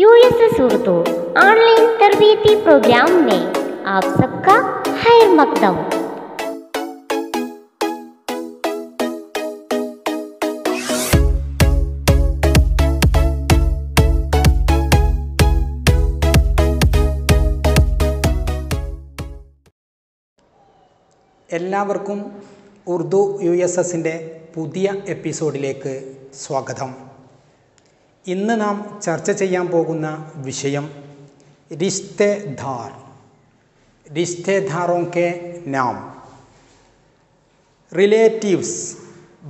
USS Urdu online तरबीती programme में आप सबका खैर मकदम। എല്ലാവർക്കും ഉർദു യുഎസ്എസിൻ്റെ പുതിയ എപ്പിസോഡിലേക്ക് സ്വാഗതം. ഇന്ന് നാം ചർച്ച ചെയ്യാൻ പോകുന്ന വിഷയം റിശ്തേദാർ, റിശ്തേദാറോं के नाम, റിലേറ്റീവ്സ്,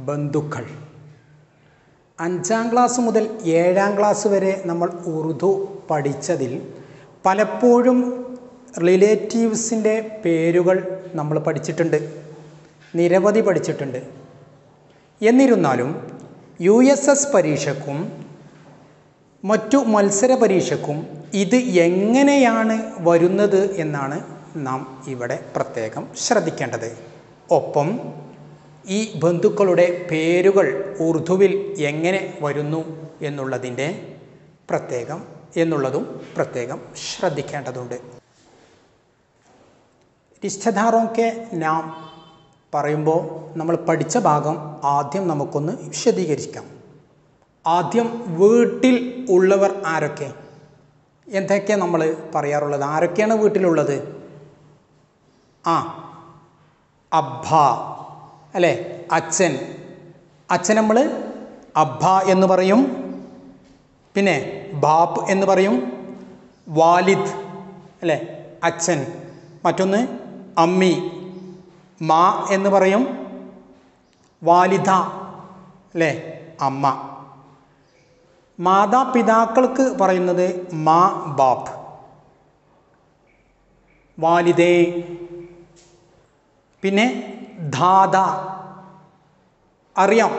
ബന്ധുക്കൾ. 5ാം ക്ലാസ് മുതൽ 7ാം ക്ലാസ് വരെ നമ്മൾ ഉറുദു പഠിച്ചതിൽ പലപ്പോഴും റിലേറ്റീവ്സിൻ്റെ പേരുകൾ നമ്മൾ പഠിച്ചിട്ടുണ്ട്, നിരവധി പഠിച്ചിട്ടുണ്ട്. എന്നിരുന്നാലും USS പരീക്ഷയ്ക്കും മറ്റു മത്സര പരീക്ഷയ്ക്കും ഇത് എങ്ങനെയാണ് വരുന്നത് എന്നാണ് നാം ഇവിടെ പ്രത്യേകം ശ്രദ്ധിക്കേണ്ടത്. ഒപ്പം ഈ ബന്ധുക്കളുടെ പേരുകൾ ഉറുദുവിൽ എങ്ങനെ വരുന്നു എന്നുള്ളതും പ്രത്യേകം ശ്രദ്ധിക്കേണ്ടതുണ്ട്. റിശ്തേദാറോं के नाम പറയുമ്പോൾ നമ്മൾ പഠിച്ച ഭാഗം ആദ്യം നമുക്കൊന്ന് വിശദീകരിക്കാം. ആദ്യം വീട്ടിൽ ഉള്ളവർ ആരൊക്കെ, എന്തൊക്കെയാണ് നമ്മൾ പറയാറുള്ളത്? ആരൊക്കെയാണ് വീട്ടിലുള്ളത്? അബ്ബ അല്ലേ, അച്ഛൻ. അച്ഛൻ നമ്മൾ അബ്ബ എന്ന് പറയും. പിന്നെ ബാപ്പ് എന്ന് പറയും. വാലിദ് അല്ലേ, അച്ഛൻ. മറ്റൊന്ന് അമ്മി, മാ എന്ന് പറയും. വാലിദ അല്ലേ, അമ്മ. മാതാപിതാക്കൾക്ക് പറയുന്നത് മാ ബാപ്പ്, വാലിദേ. പിന്നെ ദാദ, അറിയാം,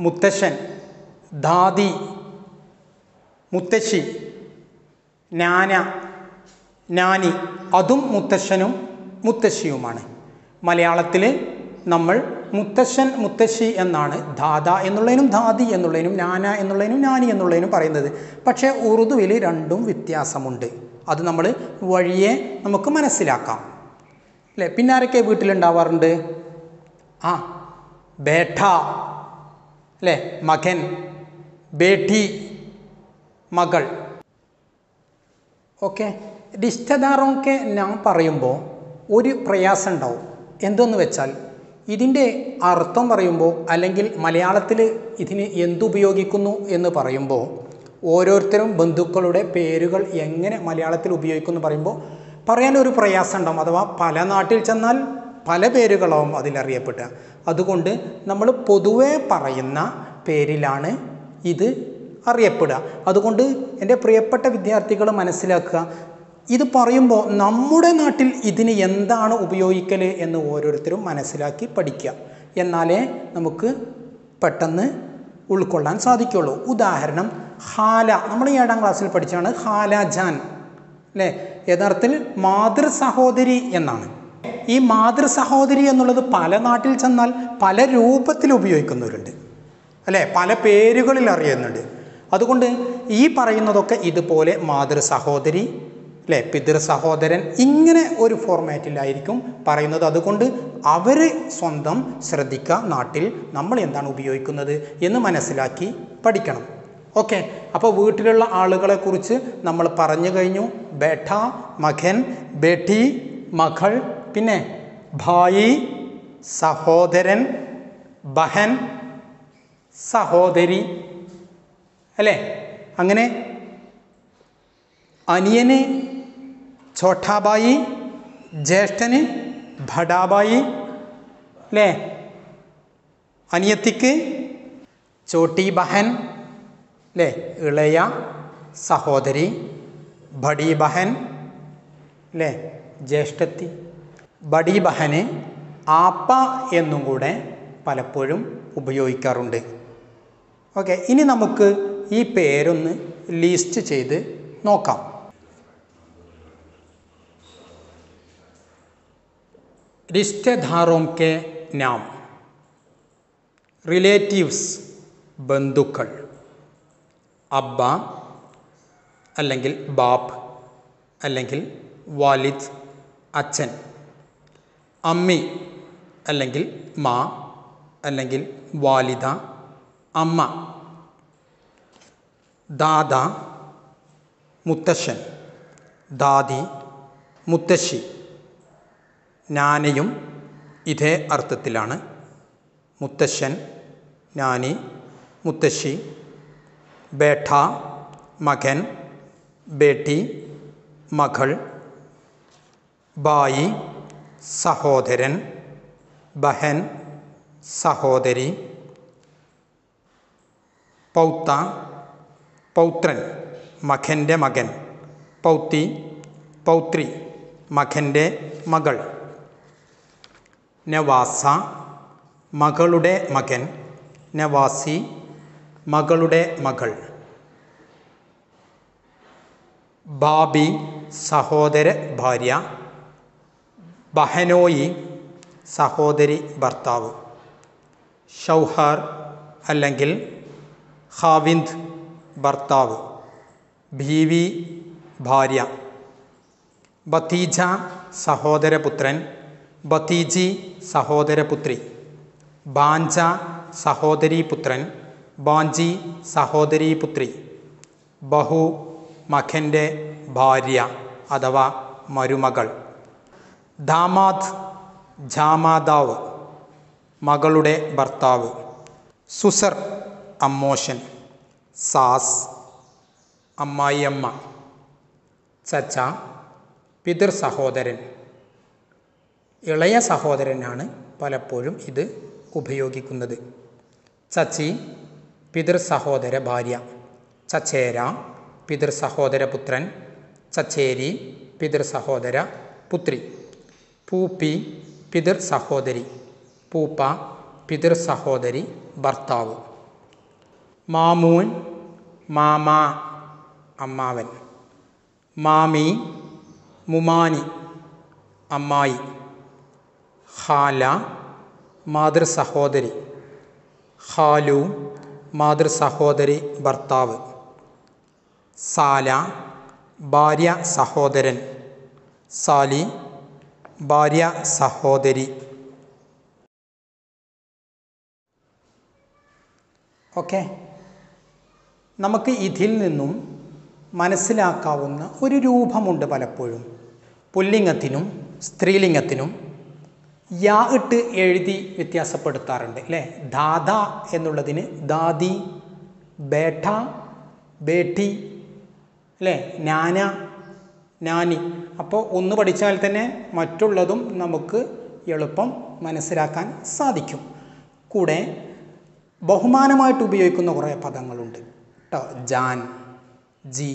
മുത്തശ്ശൻ. ദാദി, മുത്തശ്ശി. നാന, നാനി, അതും മുത്തശ്ശനും മുത്തശ്ശിയുമാണ്. മലയാളത്തിൽ നമ്മൾ മുത്തശ്ശൻ മുത്തശ്ശി എന്നാണ് ദാദ എന്നുള്ളതിനും ദാദി എന്നുള്ളതിനും നാന എന്നുള്ളതിനും നാനി എന്നുള്ളതിനും പറയുന്നത്. പക്ഷേ ഉറുദുവിൽ രണ്ടും വ്യത്യാസമുണ്ട്. അത് നമ്മൾ വഴിയെ നമുക്ക് മനസ്സിലാക്കാം അല്ലേ. പിന്നെ ആരൊക്കെ വീട്ടിലുണ്ടാവാറുണ്ട്? ബേട്ട അല്ലേ, മകൻ. ബേട്ടി, മകൾ. ഓക്കെ. റിശ്തേദാറോं के नाम പറയുമ്പോൾ ഒരു പ്രയാസം ഉണ്ടാവും. എന്തെന്ന് വെച്ചാൽ ഇതിൻ്റെ അർത്ഥം പറയുമ്പോൾ, അല്ലെങ്കിൽ മലയാളത്തിൽ ഇതിന് എന്തുപയോഗിക്കുന്നു എന്ന് പറയുമ്പോൾ, ഓരോരുത്തരും ബന്ധുക്കളുടെ പേരുകൾ എങ്ങനെ മലയാളത്തിൽ ഉപയോഗിക്കുന്നു പറയുമ്പോൾ പറയാനൊരു പ്രയാസം ഉണ്ടാവും. അഥവാ പല നാട്ടിൽ ചെന്നാൽ പല പേരുകളാവും അതിലറിയപ്പെടുക. അതുകൊണ്ട് നമ്മൾ പൊതുവെ പറയുന്ന പേരിലാണ് ഇത് അറിയപ്പെടുക. അതുകൊണ്ട് എൻ്റെ പ്രിയപ്പെട്ട വിദ്യാർത്ഥികൾ മനസ്സിലാക്കുക, ഇത് പറയുമ്പോൾ നമ്മുടെ നാട്ടിൽ ഇതിന് എന്താണ് ഉപയോഗിക്കൽ എന്ന് ഓരോരുത്തരും മനസ്സിലാക്കി പഠിക്കുക. എന്നാലേ നമുക്ക് പെട്ടെന്ന് ഉൾക്കൊള്ളാൻ സാധിക്കുള്ളൂ. ഉദാഹരണം, ഹാല. നമ്മൾ 7ാം ക്ലാസ്സിൽ പഠിച്ചാണ് ഹാല ജാൻ അല്ലേ. യഥാർത്ഥത്തിൽ മാതൃ സഹോദരി എന്നാണ്. ഈ മാതൃ സഹോദരി എന്നുള്ളത് പല നാട്ടിൽ ചെന്നാൽ പല രൂപത്തിൽ ഉപയോഗിക്കുന്നവരുണ്ട് അല്ലേ, പല പേരുകളിൽ അറിയുന്നുണ്ട്. അതുകൊണ്ട് ഈ പറയുന്നതൊക്കെ ഇതുപോലെ മാതൃ സഹോദരി അല്ലേ, പിതൃ സഹോദരൻ, ഇങ്ങനെ ഒരു ഫോർമാറ്റിലായിരിക്കും പറയുന്നത്. അതുകൊണ്ട് അവർ സ്വന്തം ശ്രദ്ധിക്കുക, നാട്ടിൽ നമ്മൾ എന്താണ് ഉപയോഗിക്കുന്നത് എന്ന് മനസ്സിലാക്കി പഠിക്കണം. ഓക്കെ. അപ്പോൾ വീട്ടിലുള്ള ആളുകളെക്കുറിച്ച് നമ്മൾ പറഞ്ഞു കഴിഞ്ഞു. ബേട്ട, മകൻ. ബേട്ടി, മകൾ. പിന്നെ ഭായി, സഹോദരൻ. ബഹൻ, സഹോദരി അല്ലേ. അങ്ങനെ അനിയന് ഛോട്ടാബായി, ജ്യേഷ്ഠന് ബഡാബായി അല്ലേ. അനിയത്തിക്ക് ചോട്ടി ബഹൻ അല്ലേ, ഇളയ സഹോദരി. ബഡി ബഹൻ അല്ലേ, ജ്യേഷ്ഠത്തി. ബഡി ബഹന് ആപ്പ എന്നും കൂടെ പലപ്പോഴും ഉപയോഗിക്കാറുണ്ട്. ഓക്കെ. ഇനി നമുക്ക് ഈ പേരൊന്ന് ലിസ്റ്റ് ചെയ്ത് നോക്കാം. रिश्तेदारों के नाम, रिलेटिव्स, बंधुक्कल. अब्बा, അല്ലെങ്കിൽ ബാപ്പ് അല്ലെങ്കിൽ വാലിദ് അച്ഛൻ, അമ്മി അല്ലെങ്കിൽ മാ അല്ലെങ്കിൽ വാലിദ അമ്മ, ദാദ മുത്തശ്ശൻ, ദാദി മുത്തശ്ശി. നാനയും ഇതേ അർത്ഥത്തിലാണ്. മുത്തശ്ശൻ, നാനി, മുത്തശ്ശി. ബേഠ മകൻ, ബേട്ടി മകൾ. ബായി സഹോദരൻ, ബഹൻ സഹോദരി. പൗത്ത പൗത്രൻ, മകൻ്റെ മകൻ. പൗത്തി പൗത്രി, മകൻ്റെ മകൾ. നവാസ മകളുടെ മകൻ, നവാസി മകളുടെ മകൾ. ബാബി സഹോദര ഭാര്യ, ബഹനോയി സഹോദരി ഭർത്താവ്. ഷൗഹർ അല്ലെങ്കിൽ ഖാവിന്ദ് ഭർത്താവ്, ബീവി ഭാര്യ. ഭതീജ സഹോദരപുത്രൻ, ഭതീജി സഹോദരപുത്രി. ബാഞ്ച സഹോദരീപുത്രൻ, ബാഞ്ചി സഹോദരീപുത്രി. ബഹു മകൻ്റെ ഭാര്യ അഥവാ മരുമകൾ. ദാമാദ് ജാമാതാവ്, മകളുടെ ഭർത്താവ്. സുസർ അമ്മോഷൻ, സാസ് അമ്മായിയമ്മ. ചച്ച പിതൃ സഹോദരൻ, ഇളയ സഹോദരനാണ് പലപ്പോഴും ഇത് ഉപയോഗിക്കുന്നത്. ചച്ചി പിതൃ സഹോദര ഭാര്യ. ചച്ചേര പിതൃ സഹോദര പുത്രൻ, ചച്ചേരി പിതൃ സഹോദര പുത്രി. പൂപ്പി പിതൃ സഹോദരി, പൂപ്പ പിതൃ സഹോദരി ഭർത്താവ്. മാമൂൻ മാമ അമ്മാവൻ. മാമി മുമാനി അമ്മായി. ഖാല മാതൃ സഹോദരി, ഖാലു മാതൃ സഹോദരി ഭർത്താവ്. സാല ഭാര്യ സഹോദരൻ, സാലി ഭാര്യ സഹോദരി. ഓക്കെ, നമുക്ക് ഇതിൽ നിന്നും മനസ്സിലാക്കാവുന്ന ഒരു രൂപമുണ്ട്. പലപ്പോഴും പുല്ലിംഗത്തിനും സ്ത്രീലിംഗത്തിനും യാ ഇട്ട് എഴുതി വ്യത്യാസപ്പെടുത്താറുണ്ട് അല്ലേ. ദാദ എന്നുള്ളതിന് ദാദി, ബേഠ ബേട്ടി അല്ലേ, നാന നാനി. അപ്പോൾ ഒന്ന് പഠിച്ചാൽ തന്നെ മറ്റുള്ളതും നമുക്ക് എളുപ്പം മനസ്സിലാക്കാൻ സാധിക്കും. കൂടെ ബഹുമാനമായിട്ട് ഉപയോഗിക്കുന്ന കുറേ പദങ്ങളുണ്ട് കേട്ടോ. ജാൻ, ജി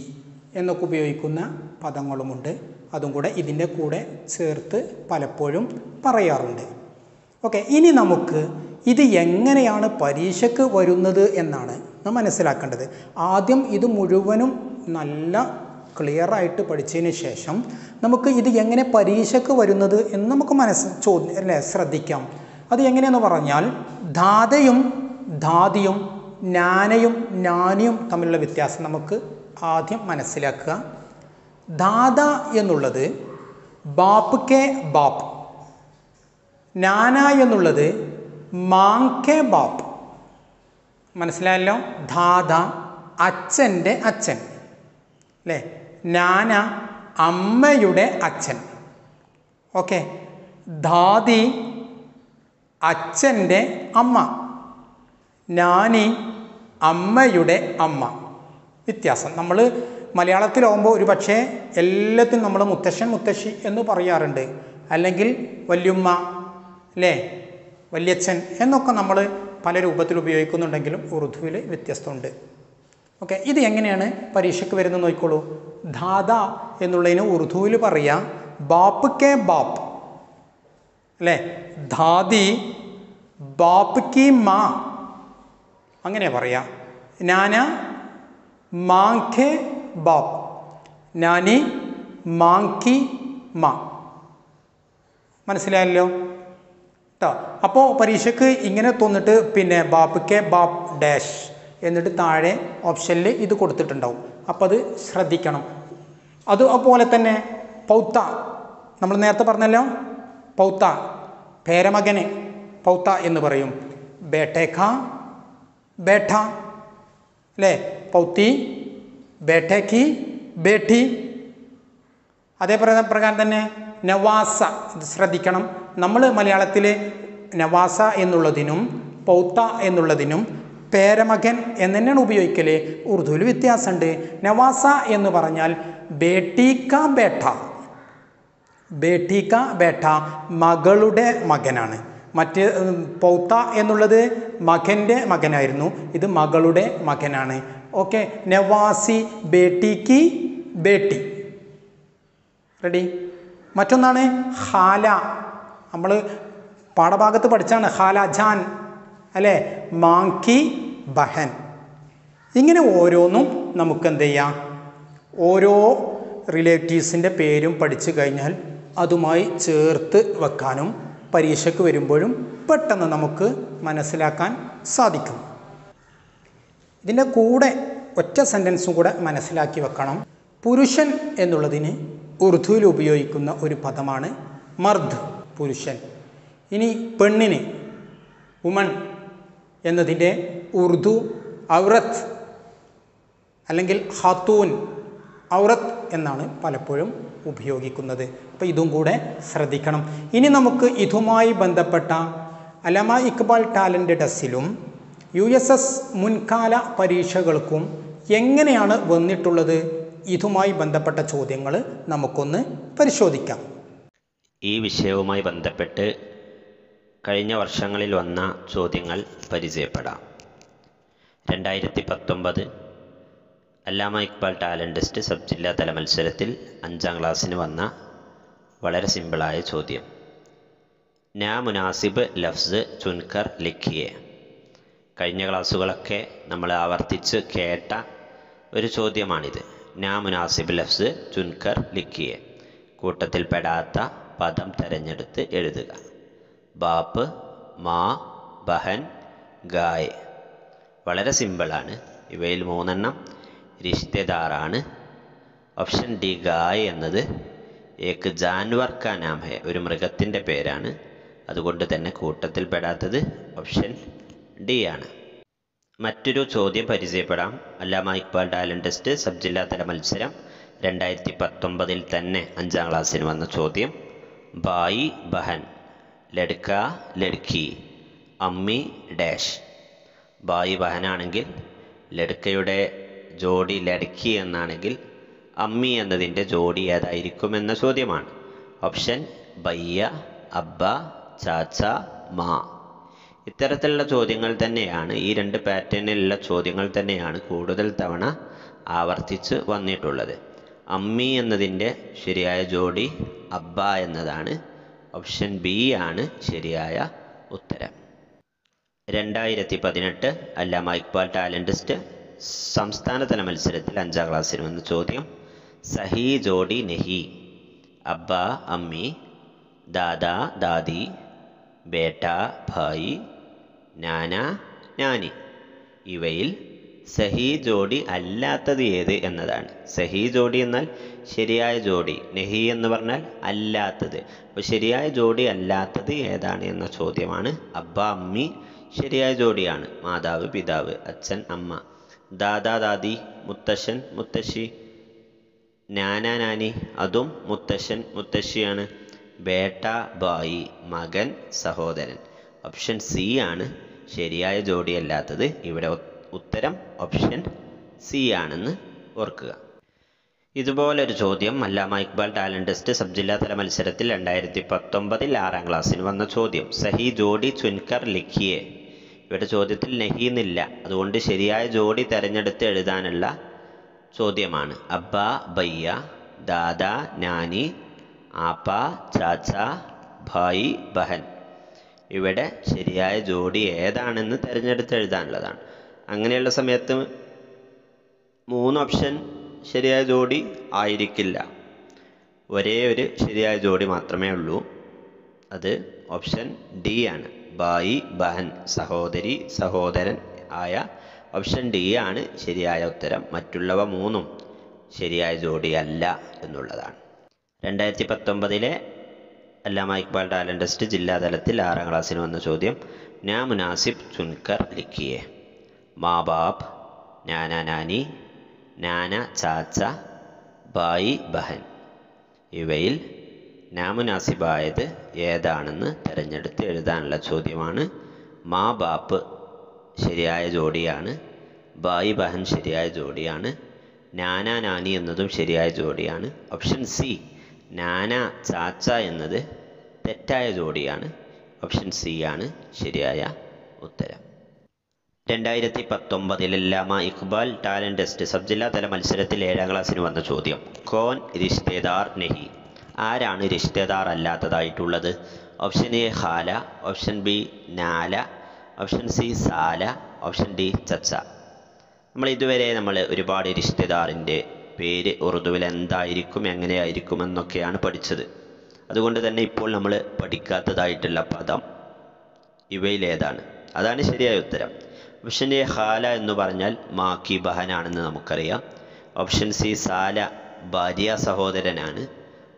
എന്നൊക്കെ ഉപയോഗിക്കുന്ന പദങ്ങളുമുണ്ട്. അതും കൂടെ ഇതിൻ്റെ കൂടെ ചേർത്ത് പലപ്പോഴും പറയാറുണ്ട്. ഓക്കെ, ഇനി നമുക്ക് ഇത് എങ്ങനെയാണ് പരീക്ഷയ്ക്ക് വരുന്നത് എന്നാണ് നാം മനസ്സിലാക്കേണ്ടത്. ആദ്യം ഇത് മുഴുവനും നല്ല ക്ലിയറായിട്ട് പഠിച്ചതിന് ശേഷം നമുക്ക് ഇത് എങ്ങനെ പരീക്ഷയ്ക്ക് വരുന്നത് എന്ന് നമുക്ക് ശ്രദ്ധിക്കാം. അത് എങ്ങനെയെന്ന് പറഞ്ഞാൽ ധാതയും ധാതിയും നാനയും നാനിയും തമ്മിലുള്ള വ്യത്യാസം നമുക്ക് ആദ്യം മനസ്സിലാക്കുക. ധാത എന്നുള്ളത് ബാപ്പ് കെ ബാപ്പ്, നാന എന്നുള്ളത് മാങ് കെ ബാപ്പ്. മനസ്സിലായല്ലോ. ധാത അച്ഛൻ്റെ അച്ഛൻ അല്ലേ, നാന അമ്മയുടെ അച്ഛൻ. ഓക്കെ, ധാതി അച്ഛൻ്റെ അമ്മ, നാനി അമ്മയുടെ അമ്മ. വ്യത്യാസം നമ്മൾ മലയാളത്തിലാവുമ്പോൾ ഒരു പക്ഷേ എല്ലാത്തിനും നമ്മൾ മുത്തശ്ശൻ മുത്തശ്ശി എന്ന് പറയാറുണ്ട്, അല്ലെങ്കിൽ വല്യുമ്മ അല്ലേ, വല്യച്ഛൻ എന്നൊക്കെ നമ്മൾ പല രൂപത്തിൽ ഉപയോഗിക്കുന്നുണ്ടെങ്കിലും ഉറുദുവിൽ വ്യത്യസ്തമുണ്ട്. ഓക്കെ, ഇത് എങ്ങനെയാണ് പരീക്ഷയ്ക്ക് വരുന്നത് നോക്കിക്കോളൂ. ധാത എന്നുള്ളതിന് ഉറുദുവിൽ പറയാം ബാപ്പ് കെ ബാപ്പ് അല്ലേ, ധാതി ബാപ്പ് കി മാ അങ്ങനെ പറയാം. നാന മാങ് കെ ബാപ്പ്, നാനി മാങ് കി മാ. മനസ്സിലായല്ലോ കേട്ടോ. അപ്പോൾ പരീക്ഷയ്ക്ക് ഇങ്ങനെ തോന്നിട്ട് പിന്നെ ബാപ്പ് കെ ബാപ്പ് ഡാഷ് എന്നിട്ട് താഴെ ഓപ്ഷനിൽ ഇത് കൊടുത്തിട്ടുണ്ടാവും. അപ്പോൾ അത് ശ്രദ്ധിക്കണം. അതുപോലെ തന്നെ പൗത്ത, നമ്മൾ നേരത്തെ പറഞ്ഞല്ലോ, പൗത്ത പേരമകന് പൗത്ത എന്ന് പറയും. ബേട്ടേഖ ബേഠ അല്ലേ, പൗത്തി ബേട്ടേഖി ബേഠി. അതേ പ്രകാരം തന്നെ നവാസ, ഇത് ശ്രദ്ധിക്കണം. നമ്മൾ മലയാളത്തിൽ നവാസ എന്നുള്ളതിനും പൗത്ത എന്നുള്ളതിനും പേരമകൻ എന്ന് തന്നെയാണ് ഉപയോഗിക്കൽ. ഉറുദുവിൽ വ്യത്യാസമുണ്ട്. നവാസ എന്ന് പറഞ്ഞാൽ ബേട്ടിക്ക ബേട്ട, ബേട്ടിക്ക ബേട്ട മകളുടെ മകനാണ്. മറ്റ് പൗത്ത എന്നുള്ളത് മകൻ്റെ മകനായിരുന്നു, ഇത് മകളുടെ മകനാണ്. ഓക്കെ, നവാസി ബേട്ടിക്ക് ബേട്ടി. റെഡി? മറ്റൊന്നാണ് ഖാല, നമ്മൾ പാഠഭാഗത്ത് പഠിച്ചാണ് ഖാല ജാൻ അല്ലേ, മാങ്കി ബഹൻ. ഇങ്ങനെ ഓരോന്നും നമുക്ക് എന്ത് ചെയ്യാം, ഓരോ റിലേറ്റീവ്സിൻ്റെ പേരും പഠിച്ചു കഴിഞ്ഞാൽ അതുമായി ചേർത്ത് വെക്കാനും പരീക്ഷയ്ക്ക് വരുമ്പോഴും പെട്ടെന്ന് നമുക്ക് മനസ്സിലാക്കാൻ സാധിക്കും. ഇതിൻ്റെ കൂടെ ഒറ്റ സെൻറ്റൻസും കൂടെ മനസ്സിലാക്കി വെക്കണം. പുരുഷൻ എന്നുള്ളതിന് ഉറുദുവിൽ ഉപയോഗിക്കുന്ന ഒരു പദമാണ് മർദ്, പുരുഷൻ. ഇനി പെണ്ണിന് വുമൺ എന്നതിൻ്റെ ഉറുദു ഔറത്ത് അല്ലെങ്കിൽ ഖാത്തൂൻ, ഔറത്ത് എന്നാണ് പലപ്പോഴും ഉപയോഗിക്കുന്നത്. അപ്പോൾ ഇതും കൂടെ ശ്രദ്ധിക്കണം. ഇനി നമുക്ക് ഇതുമായി ബന്ധപ്പെട്ട അലമ ഇക്ബാൽ ടാലൻ്റ് ടെസ്റ്റിലും USS മുൻകാല പരീക്ഷകൾക്കും എങ്ങനെയാണ് വന്നിട്ടുള്ളത്, ഇതുമായി ബന്ധപ്പെട്ട ചോദ്യങ്ങൾ നമുക്കൊന്ന് പരിശോധിക്കാം. ഈ വിഷയവുമായി ബന്ധപ്പെട്ട് കഴിഞ്ഞ വർഷങ്ങളിൽ വന്ന ചോദ്യങ്ങൾ പരിചയപ്പെടാം. 2019 അല്ലാമ ഇക്ബാൽ ടാലൻ്റ് ടെസ്റ്റ് സബ് ജില്ലാ തല മത്സരത്തിൽ 5ാം ക്ലാസ്സിന് വന്ന വളരെ സിമ്പിളായ ചോദ്യം. നാ മുനാസിബ് ലഫ്സ് ചുൻകർ ലിഖിയെ. കഴിഞ്ഞ ക്ലാസ്സുകളൊക്കെ നമ്മൾ ആവർത്തിച്ച് കേട്ട ഒരു ചോദ്യമാണിത്. നാ മുനാസിബ് ലഫ്സ് ചുൻകർ ലിഖിയെ. കൂട്ടത്തിൽപ്പെടാത്ത പദം തിരഞ്ഞെടുത്ത് എഴുതുക. ബാപ്പ്, മാ, ബഹൻ, ഗായ്. വളരെ സിമ്പിളാണ്. ഇവയിൽ 3 റിഷ്തേദാറാണ്. ഓപ്ഷൻ ഡി ഗായ് എന്നത് ഏക് ജാൻവർ കാ നാം ഹെ, ഒരു മൃഗത്തിൻ്റെ പേരാണ്. അതുകൊണ്ട് തന്നെ കൂട്ടത്തിൽപ്പെടാത്തത് ഓപ്ഷൻ ഡി ആണ്. മറ്റൊരു ചോദ്യം പരിചയപ്പെടാം. അല്ലാമ ഇക്ബാൽ ടാലൻ്റ് ടെസ്റ്റ് സബ് ജില്ലാ തല മത്സരം 2019 തന്നെ 5ാം ക്ലാസ്സിന് വന്ന ചോദ്യം. ബായി ബഹൻ, ലഡ്ക ലഡ്കി, അമ്മി ഡാഷ്. ബായി ബഹനാണെങ്കിൽ, ലഡ്കയുടെ ജോഡി ലഡ്കി എന്നാണെങ്കിൽ അമ്മി എന്നതിൻ്റെ ജോഡി ഏതായിരിക്കുമെന്ന ചോദ്യമാണ്. ഓപ്ഷൻ ബയ്യ, അബ്ബ, ചാച്ച, മാ. ഇത്തരത്തിലുള്ള ചോദ്യങ്ങൾ തന്നെയാണ്, ഈ 2 പാറ്റേണിലുള്ള ചോദ്യങ്ങൾ തന്നെയാണ് കൂടുതൽ തവണ ആവർത്തിച്ച് വന്നിട്ടുള്ളത്. അമ്മി എന്നതിൻ്റെ ശരിയായ ജോഡി അബ്ബ എന്നതാണ്. ഓപ്ഷൻ ബി ആണ് ശരിയായ ഉത്തരം. 2018 അല്ലാമ ഇക്ബാൽ ടാലൻ്റ് ടെസ്റ്റ് സംസ്ഥാനതല മത്സരത്തിൽ 5ാം ക്ലാസ്സിൽ വന്ന ചോദ്യം. സഹി ജോഡി നഹി. അബ്ബ അമ്മി, ദാദാ ദാദി, ബേട്ട ഭായി, നാന നാനി. ഇവയിൽ സഹി ജോഡി അല്ലാത്തത് ഏത് എന്നതാണ്. സഹി ജോഡി എന്നാൽ ശരിയായ ജോഡി, നഹി എന്ന് പറഞ്ഞാൽ അല്ലാത്തത്. അപ്പോൾ ശരിയായ ജോഡി അല്ലാത്തത് ഏതാണ് എന്ന ചോദ്യമാണ്. അബ്ബ അമ്മി ശരിയായ ജോഡിയാണ്, മാതാവ് പിതാവ്, അച്ഛൻ അമ്മ. ദാദാ ദാദി മുത്തശ്ശൻ മുത്തശ്ശി. നാന നാനി അതും മുത്തശ്ശൻ മുത്തശ്ശിയാണ്. ബേട്ട ബായി മകൻ സഹോദരൻ. ഓപ്ഷൻ സി ആണ് ശരിയായ ജോഡി അല്ലാത്തത്. ഇവിടെ ഉത്തരം ഓപ്ഷൻ സി ആണെന്ന് ഓർക്കുക. ഇതുപോലൊരു ചോദ്യം അല്ലാമ ഇക്ബാൽ ടാലൻ്റ് ടെസ്റ്റ് സബ് ജില്ലാ തല മത്സരത്തിൽ 2019 6ാം ക്ലാസ്സിന് വന്ന ചോദ്യം. സഹി ജോഡി ചുൻകർ ലിഖിയെ. ഇവിടെ ചോദ്യത്തിൽ നഹി എന്നില്ല, അതുകൊണ്ട് ശരിയായ ജോഡി തിരഞ്ഞെടുത്ത് എഴുതാനുള്ള ചോദ്യമാണ്. അബ്ബ ബയ്യ, ദാദാ നാനി, ആപ്പ ചാച്ച, ഭായി ബഹൻ. ഇവിടെ ശരിയായ ജോഡി ഏതാണെന്ന് തിരഞ്ഞെടുത്ത് എഴുതാനുള്ളതാണ്. അങ്ങനെയുള്ള സമയത്ത് 3 ഓപ്ഷൻ ശരിയായ ജോഡി ആയിരിക്കില്ല. ഒരേ ഒരു ശരിയായ ജോഡി മാത്രമേ ഉള്ളൂ. അത് ഓപ്ഷൻ ഡി ആണ്. ബായി ബഹൻ, സഹോദരി സഹോദരൻ ആയ ഓപ്ഷൻ ഡി ആണ് ശരിയായ ഉത്തരം. മറ്റുള്ളവ മൂന്നും ശരിയായ ജോഡിയല്ല എന്നുള്ളതാണ്. 2019 അല്ലാമ ഇക്ബാൽ ടാലന്റ് ടെസ്റ്റ് ജില്ലാതലത്തിൽ 6ാം ക്ലാസ്സിന് വന്ന ചോദ്യം, നാ മുനാസിബ് ചുൻകർ ലിഖിയേ. മാ ബാപ്പ്, നാന നാനി, നാന ചാച്ച, ബായി ബഹൻ. ഇവയിൽ നാമുനാസിബായത് ഏതാണെന്ന് തിരഞ്ഞെടുത്ത് എഴുതാനുള്ള ചോദ്യമാണ്. മാ ബാപ്പ് ശരിയായ ജോഡിയാണ്. ബായി ബഹൻ ശരിയായ ജോഡിയാണ്. നാന നാനി എന്നതും ശരിയായ ജോഡിയാണ്. ഓപ്ഷൻ സി നാന ചാച്ച എന്നത് തെറ്റായ ജോഡിയാണ്. ഓപ്ഷൻ സി ആണ് ശരിയായ ഉത്തരം. 2019 അല്ലാമ ഇക്ബാൽ ടാലന്റ് ടെസ്റ്റ് സബ് ജില്ലാ തല മത്സരത്തിൽ 7ാം ക്ലാസ്സിന് വന്ന ചോദ്യം, കോൻ റിഷ്തേദാർ നെഹി. ആരാണ് റിഷ്തേദാർ അല്ലാത്തതായിട്ടുള്ളത്? ഓപ്ഷൻ എ ഖാല, ഓപ്ഷൻ ബി നാല, ഓപ്ഷൻ സി സാല, ഓപ്ഷൻ ഡി ചച്ച. ഇതുവരെ ഒരുപാട് റിഷ്തേദാറിൻ്റെ പേര് ഉറുദുവിൽ എന്തായിരിക്കും, എങ്ങനെയായിരിക്കും എന്നൊക്കെയാണ് പഠിച്ചത്. അതുകൊണ്ട് തന്നെ ഇപ്പോൾ നമ്മൾ പഠിക്കാത്തതായിട്ടുള്ള പദം ഇവയിലേതാണ്? അതാണ് ശരിയായ ഉത്തരം. ഓപ്ഷൻ എ ഖാല എന്ന് പറഞ്ഞാൽ മാക്കി ബഹനാണെന്ന് നമുക്കറിയാം. ഓപ്ഷൻ സി സാല ഭാര്യ സഹോദരനാണ്.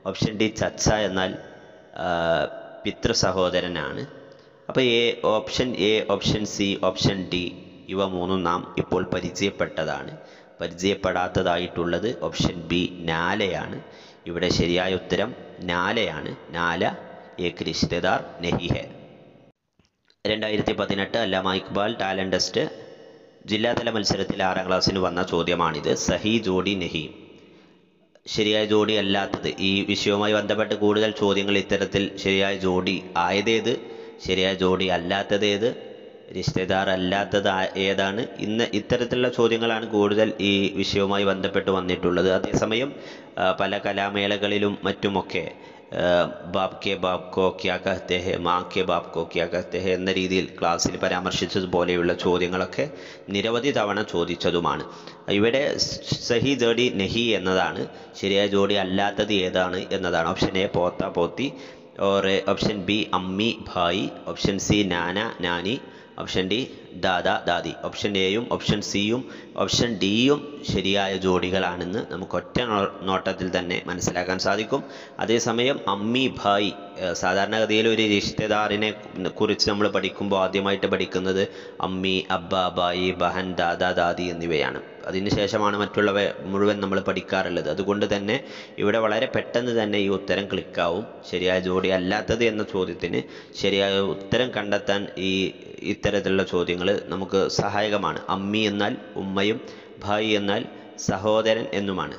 ഓപ്ഷൻ ഡി ചച്ച എന്നാൽ പിതൃ സഹോദരനാണ്. അപ്പോൾ option A, option C, option D ഇവ മൂന്നും നാം ഇപ്പോൾ പരിചയപ്പെട്ടതാണ്. പരിചയപ്പെടാത്തതായിട്ടുള്ളത് ഓപ്ഷൻ ബി നാലയാണ്. ഇവിടെ ശരിയായ ഉത്തരം നാലയാണ്. നാല ഏക് റിഷ്തേദാർ നെഹി ഹെ. 2018 അല്ലാമ ഇക്ബാൽ ടാലന്റ് ടെസ്റ്റ് ജില്ലാതല മത്സരത്തിൽ 6ാം ക്ലാസ്സിന് വന്ന ചോദ്യമാണിത്. സഹി ജോഡി നെഹി. ശരിയായ ജോഡി അല്ലാത്തത്. ഈ വിഷയവുമായി ബന്ധപ്പെട്ട് കൂടുതൽ ചോദ്യങ്ങൾ ഇത്തരത്തിൽ ശരിയായ ജോഡി ആയതേത്, ശരിയായ ജോഡി അല്ലാത്തത് ഏത്, റിഷ്തേദാർ അല്ലാത്തത് ഏതാണ്, ഇത്തരത്തിലുള്ള ചോദ്യങ്ങളാണ് കൂടുതൽ ഈ വിഷയവുമായി ബന്ധപ്പെട്ട് വന്നിട്ടുള്ളത്. അതേസമയം പല കലാമേളകളിലും മറ്റുമൊക്കെ ബാപ് കെ ബാപ് കോ ക്യാ കഹത്തെ ഹെ, മാ കെ ബാപ് കോ ക്യാ കഹത്തെ ഹെ എന്ന രീതിയിൽ ക്ലാസ്സിൽ പരാമർശിച്ചതുപോലെയുള്ള ചോദ്യങ്ങളൊക്കെ നിരവധി തവണ ചോദിച്ചതുമാണ്. ഇവിടെ സഹി ജോഡി നെഹി എന്നതാണ്. ശരിയായ ജോഡി അല്ലാത്തത് ഏതാണ് എന്നതാണ്. ഓപ്ഷൻ എ പോത്ത പോത്തി, ഓപ്ഷൻ ബി അമ്മി ഭായി, ഓപ്ഷൻ സി നാന നാനി, ഓപ്ഷൻ ഡി ദാദാ ദാദി. ഓപ്ഷൻ എയും ഓപ്ഷൻ സിയും ഓപ്ഷൻ ഡിയും ശരിയായ ജോഡികളാണെന്ന് നമുക്ക് ഒറ്റ നോട്ടത്തിൽ തന്നെ മനസ്സിലാക്കാൻ സാധിക്കും. അതേസമയം അമ്മി ഭായ്, സാധാരണഗതിയിൽ ഒരു റിഷ്തേദാറിനെ കുറിച്ച് നമ്മൾ പഠിക്കുമ്പോൾ ആദ്യമായിട്ട് പഠിക്കുന്നത് അമ്മി, അബ്ബ, ബായി, ബഹൻ, ദാദാ, ദാദി എന്നിവയാണ്. അതിനുശേഷമാണ് മറ്റുള്ളവ മുഴുവൻ നമ്മൾ പഠിക്കാറുള്ളത്. അതുകൊണ്ട് തന്നെ ഇവിടെ വളരെ പെട്ടെന്ന് തന്നെ ഈ ഉത്തരം ക്ലിക്കാവും. ശരിയായ ജോഡി അല്ലാത്തത് എന്ന ചോദ്യത്തിന് ശരിയായ ഉത്തരം കണ്ടെത്താൻ ഇത്തരത്തിലുള്ള ചോദ്യങ്ങൾ നമുക്ക് സഹായകമാണ്. അമ്മി എന്നാൽ ഉമ്മയും ഭായി എന്നാൽ സഹോദരൻ എന്നുമാണ്.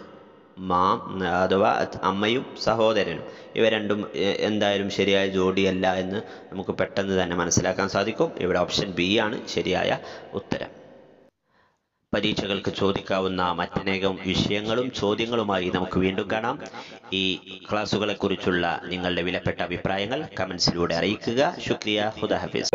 മാം അഥവാ അമ്മയും സഹോദരനും ഇവ രണ്ടും എന്തായാലും ശരിയായ ജോഡിയല്ല എന്ന് നമുക്ക് പെട്ടെന്ന് തന്നെ മനസ്സിലാക്കാൻ സാധിക്കും. ഇവിടെ ഓപ്ഷൻ ബി ആണ് ശരിയായ ഉത്തരം. പരീക്ഷകൾക്ക് ചോദിക്കാവുന്ന മറ്റനേകം വിഷയങ്ങളും ചോദ്യങ്ങളുമായി നമുക്ക് വീണ്ടും കാണാം. ഈ ക്ലാസ്സുകളെക്കുറിച്ചുള്ള നിങ്ങളുടെ വിലപ്പെട്ട അഭിപ്രായങ്ങൾ കമൻസിലൂടെ അറിയിക്കുക. ശുക്രിയ. ഖുദാ ഹഫീസ്.